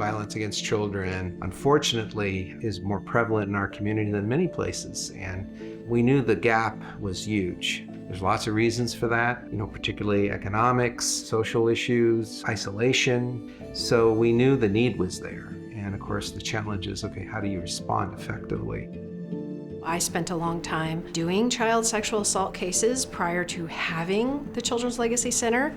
violence against children, unfortunately, is more prevalent in our community than many places. And we knew the gap was huge. There's lots of reasons for that, particularly economics, social issues, isolation. So we knew the need was there. And of course, the challenge is, okay, how do you respond effectively? I spent a long time doing child sexual assault cases prior to having the Children's Legacy Center.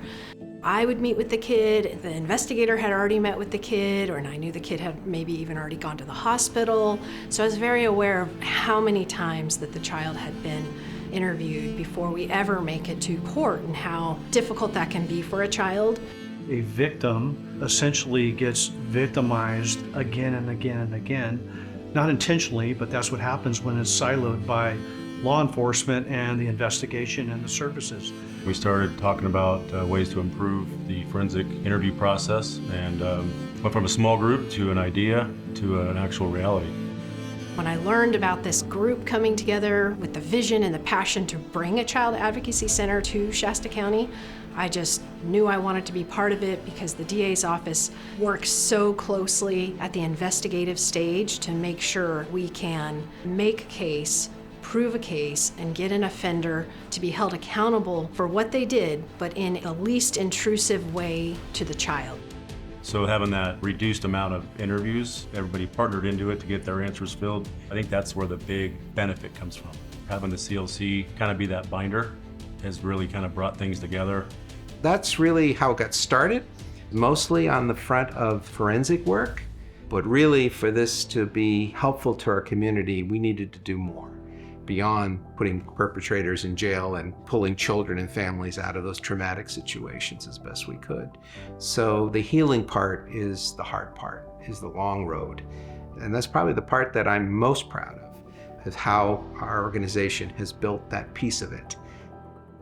I would meet with the kid, the investigator had already met with the kid, and I knew the kid had maybe even already gone to the hospital. So I was very aware of how many times that the child had been interviewed before we ever make it to court and how difficult that can be for a child. A victim essentially gets victimized again and again and again. Not intentionally, but that's what happens when it's siloed by law enforcement and the investigation and the services. We started talking about ways to improve the forensic interview process and went from a small group to an idea to an actual reality. When I learned about this group coming together with the vision and the passion to bring a child advocacy center to Shasta County, I just knew I wanted to be part of it because the DA's office works so closely at the investigative stage to make sure we can make a case, prove a case, and get an offender to be held accountable for what they did, but in the least intrusive way to the child. So having that reduced amount of interviews, everybody partnered into it to get their answers filled. I think that's where the big benefit comes from. Having the CLC kind of be that binder has really kind of brought things together. That's really how it got started, mostly on the front of forensic work. But really, for this to be helpful to our community, we needed to do more beyond putting perpetrators in jail and pulling children and families out of those traumatic situations as best we could. So the healing part is the hard part, is the long road. And that's probably the part that I'm most proud of, is how our organization has built that piece of it.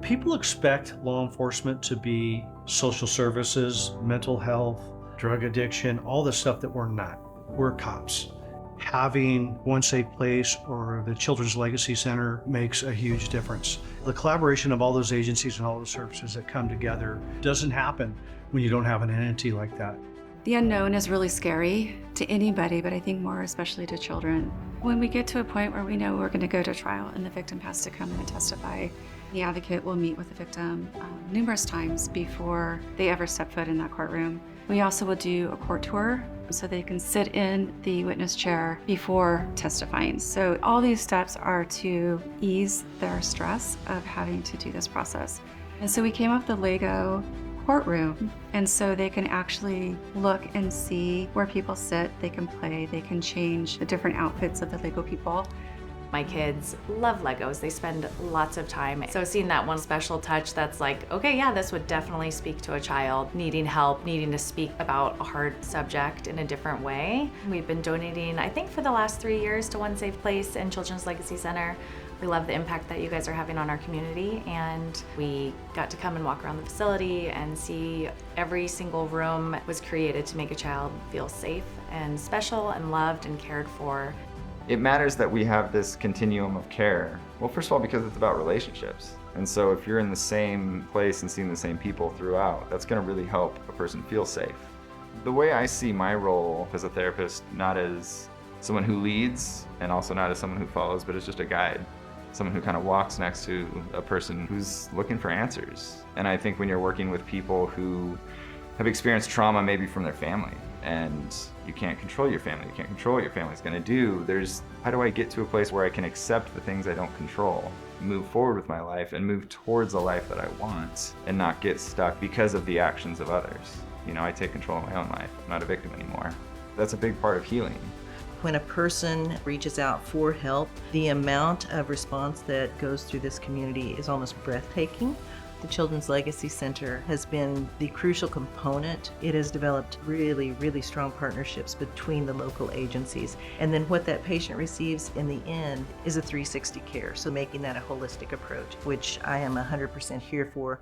People expect law enforcement to be social services, mental health, drug addiction, all the stuff that we're not. We're cops. Having One Safe Place or the Children's Legacy Center makes a huge difference. The collaboration of all those agencies and all those services that come together doesn't happen when you don't have an entity like that. The unknown is really scary to anybody, but I think more especially to children. When we get to a point where we know we're going to go to trial and the victim has to come and testify, the advocate will meet with the victim numerous times before they ever step foot in that courtroom. We also will do a court tour so they can sit in the witness chair before testifying. So all these steps are to ease their stress of having to do this process. And so we came up with the Lego courtroom, and so they can actually look and see where people sit, they can play, they can change the different outfits of the Lego people. My kids love Legos. They spend lots of time. So seeing that one special touch that's like, okay, yeah, this would definitely speak to a child needing help, needing to speak about a hard subject in a different way. We've been donating, I think, for the last 3 years to One Safe Place and Children's Legacy Center. We love the impact that you guys are having on our community, and we got to come and walk around the facility and see every single room was created to make a child feel safe and special and loved and cared for. It matters that we have this continuum of care. Well, first of all, because it's about relationships. And so if you're in the same place and seeing the same people throughout, that's gonna really help a person feel safe. The way I see my role as a therapist, not as someone who leads and also not as someone who follows, but as just a guide. Someone who kind of walks next to a person who's looking for answers. And I think when you're working with people who have experienced trauma maybe from their family, and you can't control your family, you can't control what your family's gonna do, how do I get to a place where I can accept the things I don't control, move forward with my life and move towards a life that I want and not get stuck because of the actions of others. I take control of my own life. I'm not a victim anymore. That's a big part of healing. When a person reaches out for help, the amount of response that goes through this community is almost breathtaking. The Children's Legacy Center has been the crucial component. It has developed really, really strong partnerships between the local agencies. And then what that patient receives in the end is a 360 care. So making that a holistic approach, which I am 100% here for.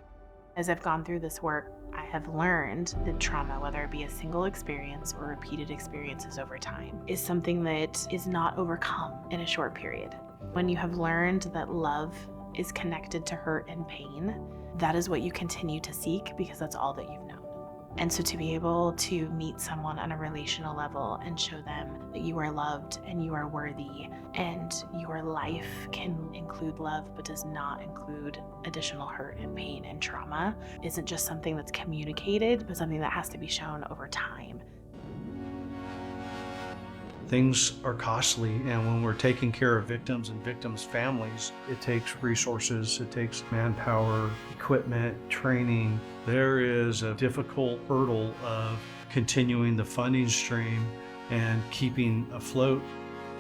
As I've gone through this work, I have learned that trauma, whether it be a single experience or repeated experiences over time, is something that is not overcome in a short period. When you have learned that love is connected to hurt and pain, that is what you continue to seek because that's all that you've known. And so to be able to meet someone on a relational level and show them that you are loved and you are worthy and your life can include love but does not include additional hurt and pain and trauma isn't just something that's communicated, but something that has to be shown over time. Things are costly, and when we're taking care of victims and victims' families, it takes resources, it takes manpower, equipment, training. There is a difficult hurdle of continuing the funding stream and keeping afloat.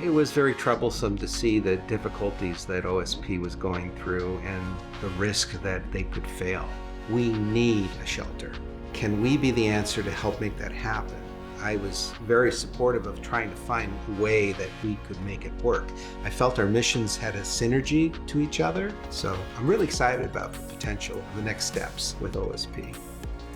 It was very troublesome to see the difficulties that OSP was going through and the risk that they could fail. We need a shelter. Can we be the answer to help make that happen? I was very supportive of trying to find a way that we could make it work. I felt our missions had a synergy to each other, so I'm really excited about the potential of the next steps with OSP.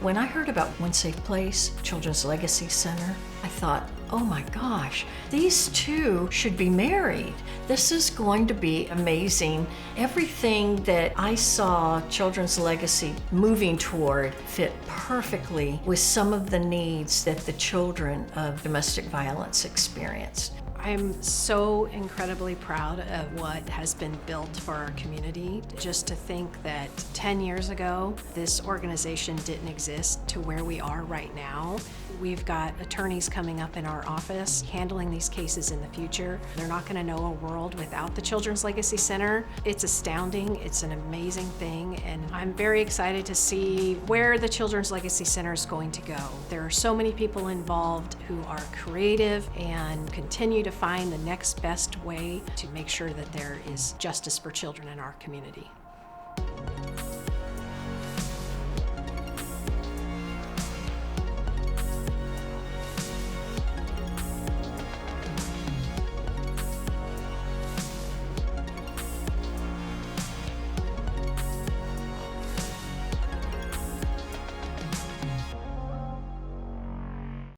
When I heard about One Safe Place, Children's Legacy Center, I thought, oh my gosh, these two should be married. This is going to be amazing. Everything that I saw Children's Legacy moving toward fit perfectly with some of the needs that the children of domestic violence experienced. I'm so incredibly proud of what has been built for our community. Just to think that 10 years ago, this organization didn't exist to where we are right now. We've got attorneys coming up in our office handling these cases in the future. They're not going to know a world without the Children's Legacy Center. It's astounding. It's an amazing thing, and I'm very excited to see where the Children's Legacy Center is going to go. There are so many people involved who are creative and continue to find the next best way to make sure that there is justice for children in our community.